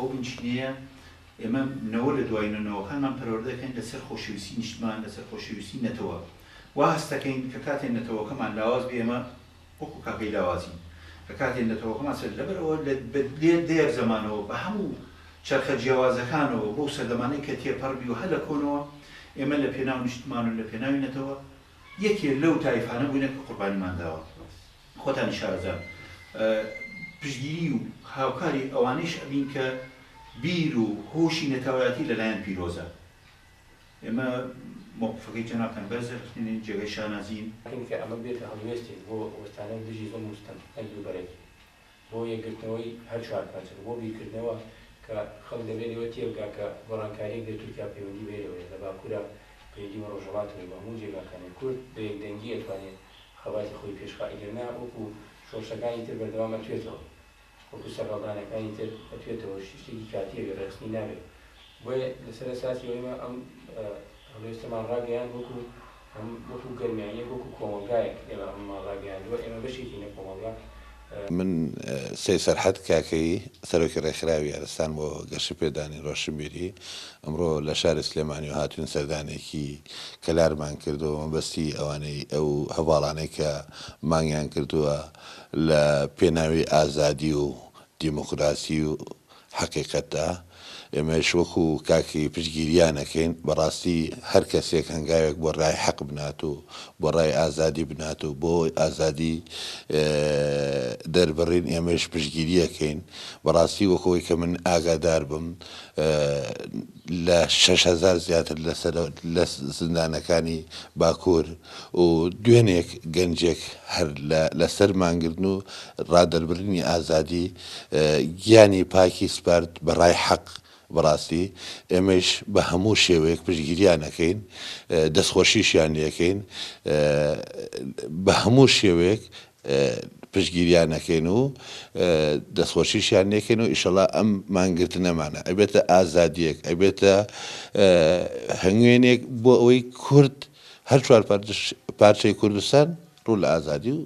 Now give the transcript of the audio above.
ئەو بنشینەیە ئێمە نەوە لە دوایینەوەکانمان پەروەردەکەین لەسەر خۆشەویستی نیشتمان لەسەر خۆشەویستی نەتەوە وا هەستەکەین کە کاتێن نەتەوەکەمان لاواز بێ ئێمە وەکو کاکەی لاوازین کە کاتێن نەتەوەکەمان سەر لەبەرەوە دێر زەمانەوە بە هەموو چرخە جیاوازەکانەوە بۆ سەردەمانەی کە تێپەڕبی و هەر لە کۆنەوە ئێمە لە پێناو نیشتمان و لە پێناوی نەتەوە یەکێ لەو تایفانە بووینە کە قوربانیمان داوە خۆتانی شارەزان پشتگیری و هاوکاری ئەوانەیش ئەبین کە بیر و هۆشی نەتەوایەتی لەلایەن پیرۆزە ئێمە موقفەکەی جەنابتان بەرزە بخوێنین جێگەی شانازین کە ئەمە بێتە هەڵوێستێک بۆ وەستانە دژی زۆر مستەقل و بەرەک بۆ یەکگرتنەوەی هەر چوار پارچە بۆ بیرکردنەوە کە خەڵک دەبێتەوە تێبگا کە گۆڕانکاریەک لە تورکیا پەیوەندی بێتەوە لە باکوورە پەیوەندی بە ڕۆژهەڵاتەوەی بە هەموو جێگاکانی کورد بە یەکدەنگی ئەتوانێت خەباتی خۆی پێشخائیگرنا وەکو شۆڕشەکانی تر بەردەوام ئەتوێتەوە وەکو سەرڕەڵدانەکانی تر ئەتوێتەوە شتێکی کاتیەوە ڕێخستنی نابێت بۆیە لەسەر ئەساسی ئێمە ئەم هەڵوێستەمان ڕاگەیان وەکو گەرمیانیەک وەکو کۆمەلگایەک ئێمە ئەممان ڕاگەیاندووە ئێمە بەشێکی لە کۆمەلگا من سێ سەرحەد کاکەی سەرۆکی ڕێکخراوی ئارستان بۆ گەشت پێدانی ڕۆشنبیری ئەمڕۆ لە شاری سلێمانی و هاتوون سەردانێکی کەلارمان کردەوە مەبەستی ئەوانەی ئەو هەواڵانەی کە مانگیان کردووە لە پێناوی ئازادی و دیموکراسی و حەقیقەتدا ئێمەش وەکو کاکی پشتگیریانەکەین بەڕاستی هەر کەسێک هەنگاوێک بۆ ڕای حەق بنات و بۆ ڕای ئازادی بنات و بۆ ئازادی دەربڕین ئێمەش پشتگیریەکەین بەڕاستی وەکەوەی کە من ئاگادار بم لە 6,000 زیاتر لە زندانەکانی باکوور و دوێنێک گەنجێک هەر لەسەر مانگردن و ڕادەربڕینی ئازادی گیانی پاکی سپارد بە ڕای حەق بەڕاستی ئێمەش بە هەموو شێوەیەک پشتگیریانەکەین دەستخۆشیشیان لەکەین بە هەموو شێوەیەک پشتگیریانەکەین و دەستخۆشیشیان لێکەین و ئیشەڵا ئەم مانگرتنەمانە ئەبێتە ئازادیەک ئەبێتە هەنگوێنێک بۆ ئەوەی کورد هەر چوار پارچەی کوردستان ڕوو لە ئازادی و